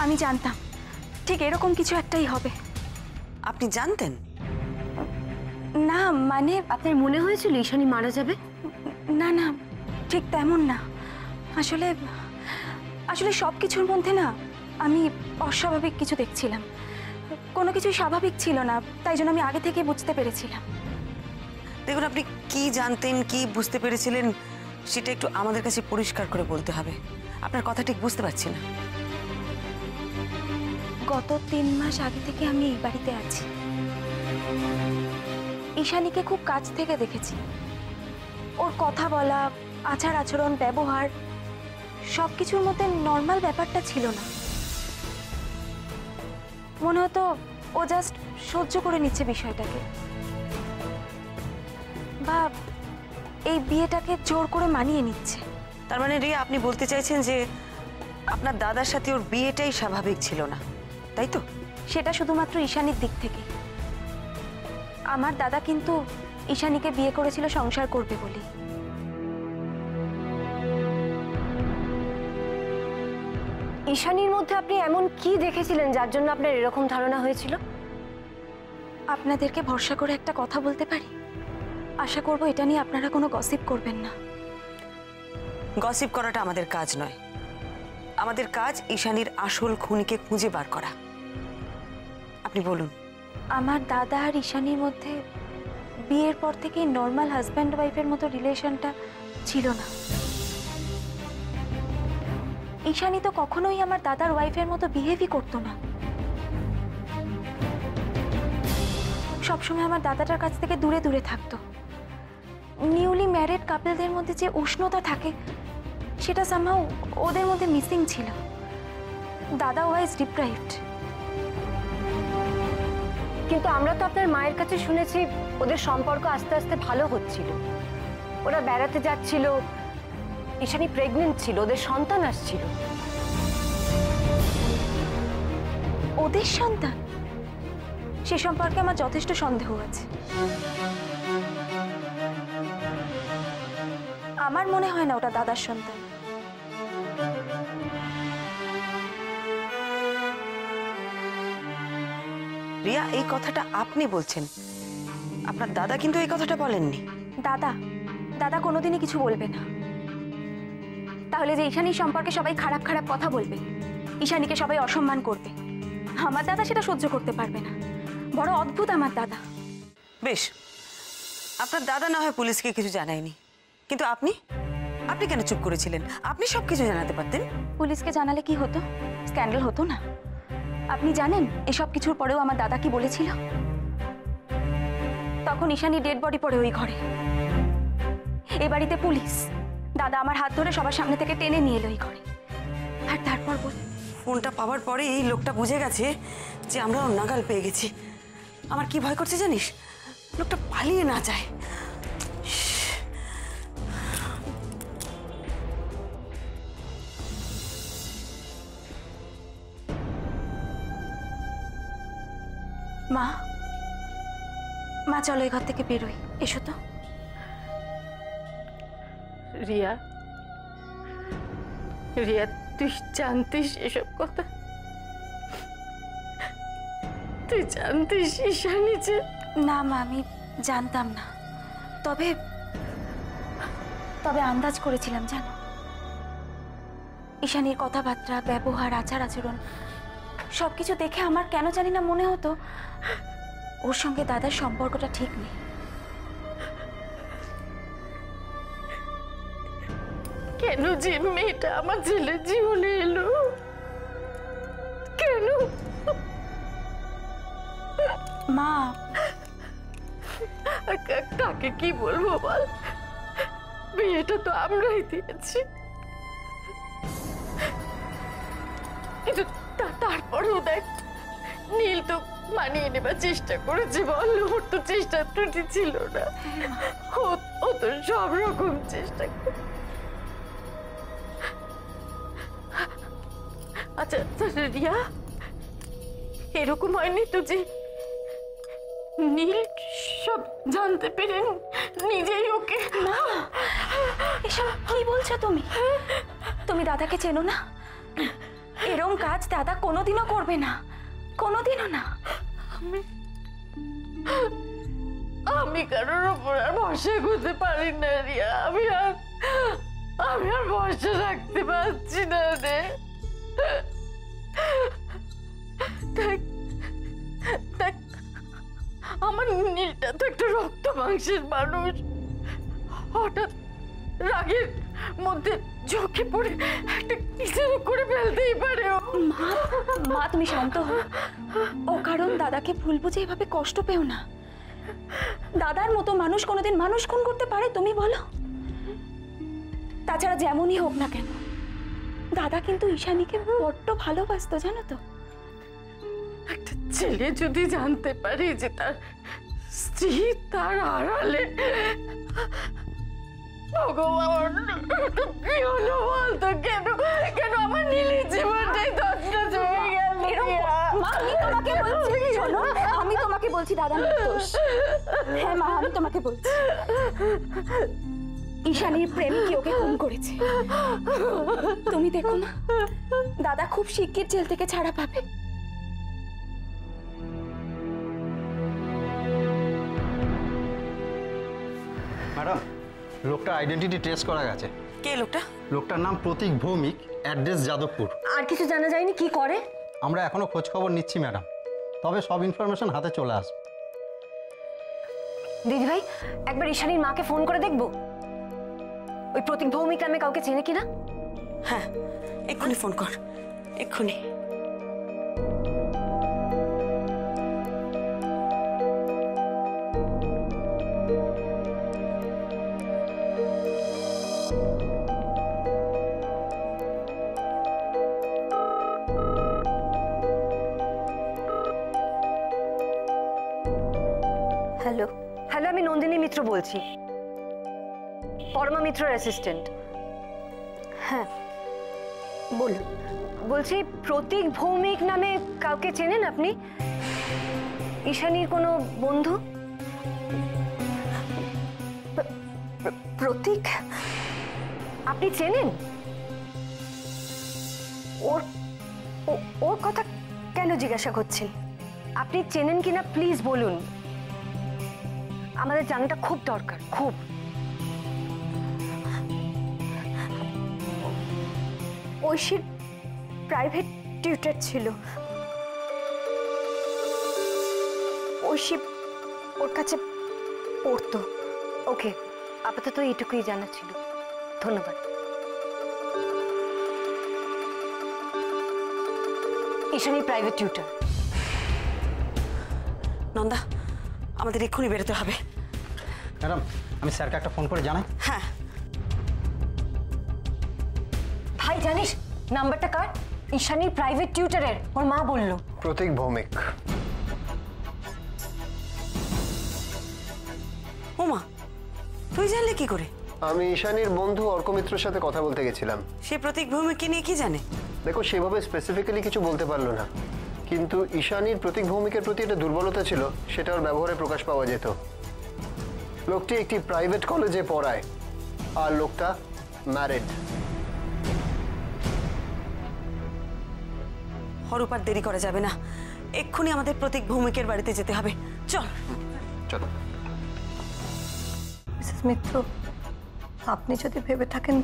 আমি জানতাম ঠিক এরকম কিছু একটাই হবে। আপনি জানতেন? না মানে আপনার মনে হয়েছিল ঈশানী মারা যাবে? না না, ঠিক তেমন না। আসলে আসলে সব কিছুর মধ্যে না আমি অস্বাভাবিক কিছু দেখছিলাম। কোনো কিছুই স্বাভাবিক ছিল না, তাই জন্য আমি আগে থেকেই বুঝতে পেরেছিলাম। দেখুন, আপনি কি জানতেন, কি বুঝতে পেরেছিলেন সেটা একটু আমাদের কাছে পরিষ্কার করে বলতে হবে। আপনার কথা ঠিক বুঝতে পারছি না। গত 3 মাস আগে থেকে আমি এই বাড়িতে আছি। ঈশানীকে খুব কাছ থেকে দেখেছি। ওর কথা বলা, আচার আচরণ, ব্যবহার সবকিছুর মধ্যে নর্মাল ব্যাপারটা ছিল না। মনে হতো ও জাস্ট সহ্য করে নিচ্ছে বিষয়টাকে, বা এই বিয়েটাকে জোর করে মানিয়ে নিচ্ছে। তার মানে রিয়া, আপনি বলতে চাইছেন যে আপনার দাদার সাথে ওর বিয়েটাই স্বাভাবিক ছিল না, তাই তো? সেটা শুধুমাত্র ঈশানীর দিক থেকে। আমার দাদা কিন্তু ঈশানীকে বিয়ে করেছিল সংসার করবে বলে। ঈশানীর মধ্যে আপনি এমন কি দেখেছিলেন যার জন্য আপনার এরকম ধারণা হয়েছিল? আপনাদেরকে ভরসা করে একটা কথা বলতে পারি? আশা করব এটা নিয়ে আপনারা কোনো গসিপ করবেন না। গসিপ করাটা আমাদের কাজ নয়। আমাদের কাজ ঈশানীর আসল খুনিকে খুঁজে বার করা। আপনি বলুন। আমার দাদা আর ঈশানীর মধ্যে বিয়ের পর থেকেই নর্মাল হাজব্যান্ড ওয়াইফের মতো রিলেশনটা ছিল না। ঈশানী তো কখনোই আমার দাদার ওয়াইফের মতো বিহেভই করতো না। সবসময় আমার দাদাটার কাছ থেকে দূরে দূরে থাকতো। নিউলি ম্যারিড কাপলদের মধ্যে যে উষ্ণতা থাকে সেটা সামহাউ ওদের মধ্যে মিসিং ছিল। দাদা ওয়াইজ ডিপ্রাইভড। কিন্তু আমরা তো আপনার মায়ের কাছে শুনেছি ওদের সম্পর্ক আস্তে আস্তে ভালো হচ্ছিল। ওরা বেড়াতে যাচ্ছিল, ঈশানী প্রেগনেন্ট ছিল, ওদের সন্তান আসছিল। ওদের সন্তান? সে সম্পর্কে আমার যথেষ্ট সন্দেহ আছে। আমার মনে হয় না ওটা দাদার সন্তান। রিয়া, এই কথাটা আপনি বলছেন, আপনার দাদা কিন্তু এই কথাটা বলেননি। দাদা দাদা কোনোদিনই কিছু বলবে না। তাহলে যে ঈশানীর সম্পর্কে সবাই খারাপ খারাপ কথা বলবে, ঈশানীকে সবাই অসম্মান করবে, আমার দাদা সেটা সহ্য করতে পারবে না। বড় অদ্ভুত আমার দাদা। বেশ, আপনার দাদা না হয় পুলিশকে কিছু জানায়নি, কিন্তু আপনি আপনি কেন চুপ করেছিলেন? আপনি সবকিছু জানাতে পারতেন। পুলিশকে জানালে কি হতো? স্ক্যান্ডাল হতো না? আপনি জানেন এসব কিছুর পরেও আমার দাদা কি বলেছিল? তখন ঈশানী ডেড বডি পড়ে ওই ঘরে। এ বাড়িতে পুলিশ। দাদা আমার হাত ধরে সবার সামনে থেকে টেনে নিয়ে এলো এই ঘরে। আর তারপর ফোনটা পাওয়ার পরে এই লোকটা বুঝে গেছে যে আমরা ওর নাগাল পেয়ে গেছি। আমার কি ভয় করছে জানিস? লোকটা পালিয়ে না যায়। মা, মা চলো এই ঘর থেকে বেরোই। এসো তো। রিয়া, রিয়া, তুই জানতিস এসব কথা? তুই জানতিস ঈশানী যে? না মা, আমি জানতাম না। তবে তবে আন্দাজ করেছিলাম জানো। ঈশানীর কথাবার্তা, ব্যবহার, আচার আচরণ সবকিছু দেখে আমার কেন জানি না মনে হতো ওর সঙ্গে দাদার সম্পর্কটা ঠিক নেই। কেন যে মেয়েটা আমার ছেলের জীবনে এলো? কেন? মা, কাকে কি বলবো বল? বিয়েটা তো আমরাই দিয়েছি, কিন্তু তারপরেও দেখ, নীল তো মানিয়ে নেবার চেষ্টা করেছে। বল, ওর তো চেষ্টা ত্রুটি ছিল না। ও তো সব রকম চেষ্টা করে। আচ্ছা রিয়া, এরকম হয়নি তো যে নীল সব জানতে পেরে নিজেই ওকে? না, এসব কি বলছো তুমি? তুমি দাদাকে চেনো না? এরম কাজ দাদা কোনোদিনও করবে না, কোনোদিনও না। আমি কারোর ওপর আর ভরসা করতে পারি না রিয়া। আমি আর ভরসা রাখতে পারছি না রে। দেখ, আমার নীলটা তো একটা রক্ত মাংসের মানুষ। হঠাৎ রাগের মধ্যে ঝোঁকে পড়ে একটা কিছু করে ফেলতেই পারে ও। মা তুমি শান্ত হও। ও কারণ দাদাকে ভুল বুঝে এভাবে কষ্ট পেও না। দাদার মতো মানুষ কোনোদিন মানুষ খুন করতে পারে তুমি বলো? তাছাড়া যেমনই হোক না কেন, দাদা কিন্তু ঈশানীকে বড্ড ভালোবাসতো, জানো তো। একটা ছেলে যদি জানতে পারে যে তার স্ত্রী তার আড়ালে, ভগবান কি হলো বলতো? কেন কেন আমার নীলের জীবনটাই তছনছ হয়ে গেল? মা আমি তোমাকে বলছি, শোনো, আমি তোমাকে বলছি দাদা নির্দোষ। হ্যাঁ মা, আমি তোমাকে বলছি ঈশানীর প্রেম কি ওকে খুন করেছে। তুমি দেখো না, দাদা খুব শিগগির জেল থেকে ছাড়া পাবে। ম্যাডাম, লোকটার আইডেন্টিটি ট্রেস করা গেছে। কে লোকটা? লোকটার নাম প্রতীক ভৌমিক, অ্যাড্রেস যাদবপুর। আর কিছু জানা যায়নি কি করে? আমরা এখনো খোঁজ খবর নিচ্ছি ম্যাডাম, তবে সব ইনফরমেশন হাতে চলে আসবে। দিদি ভাই, একবার ঈশানীর মাকে ফোন করে দেখবো ওই প্রতীক ভৌমিক নামে কাউকে চেনে কিনা। হ্যাঁ, এক্ষুনি ফোন কর, এক্ষুনি। হ্যালো হ্যালো, আমি নন্দিনী মিত্র বলছি, পরমা মিত্রর অ্যাসিস্ট্যান্ট। হ্যাঁ বলুন। বলছি প্রতীক ভৌমিক নামে কাউকে চেনেন আপনি? ঈশানীর কোনো বন্ধু? প্রতীক আপনি চেনেন? ওর ওর কথা কেন জিজ্ঞাসা করছেন? আপনি চেনেন কিনা প্লিজ বলুন, আমাদের জানাটা খুব দরকার, খুব। ঐশীর প্রাইভেট টিউটর ছিল, ঐশী ওর কাছে পড়তো। ওকে, আপাতত এইটুকুই জানা ছিল, ধন্যবাদ। Ishani private tutor. নন্দা, আমাদের এক্ষুনি বেরোতে হবে। ম্যাডাম, আমি স্যারকে একটা ফোন করে জানাই। হ্যাঁ। ভাই জানিস নাম্বারটা কার? ঈশানীর প্রাইভেট টিউটরের, ওর মা বললো। প্রতীক ভৌমিক। ওমা, তুই জানলে কি করে? আমি ঈশানীর বন্ধু অর্ক মিত্রের সাথে কথা বলতে গেছিলাম। সে প্রতীক ভৌমিককে নিয়ে কি জানে? দেখো, সেভাবে স্পেসিফিক্যালি কিছু বলতে পারলো না, কিন্তু ঈশানীর প্রতীক ভৌমিকের প্রতি একটা দুর্বলতা ছিল, সেটা ওর ব্যবহারে প্রকাশ পাওয়া যেত। লোকটি একটি প্রাইভেট কলেজে পড়ায়, আর লোকটা ম্যারিড। হরুপার দেরি করা যাবে না, এক্ষুনি আমাদের প্রতীক ভৌমিকের বাড়িতে যেতে হবে। চল চলো। মিসেস মিত্র, আপনি যদি ভেবে থাকেন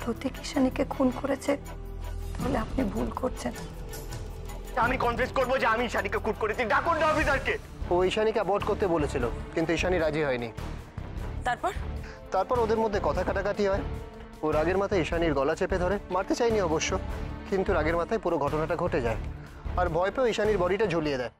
প্রতীক ঈশানীকে খুন করেছে, তাহলে আপনি ভুল করছেন। আমি কনফেস করবো যে আমি ঈশানীকে খুন করেছি। ডাকুন না অফিসারকে। ও ঈশানীকে অ্যাবর্ট করতে বলেছিল, কিন্তু ঈশানী রাজি হয়নি। তারপর ওদের মধ্যে কথা কাটাকাটি হয়। ও রাগের মাথায় ঈশানীর গলা চেপে ধরে, মারতে চাইনি অবশ্য, কিন্তু রাগের মাথায় পুরো ঘটনাটা ঘটে যায়, আর ভয় পেয়ে ঈশানীর বডিটা ঝুলিয়ে দেয়।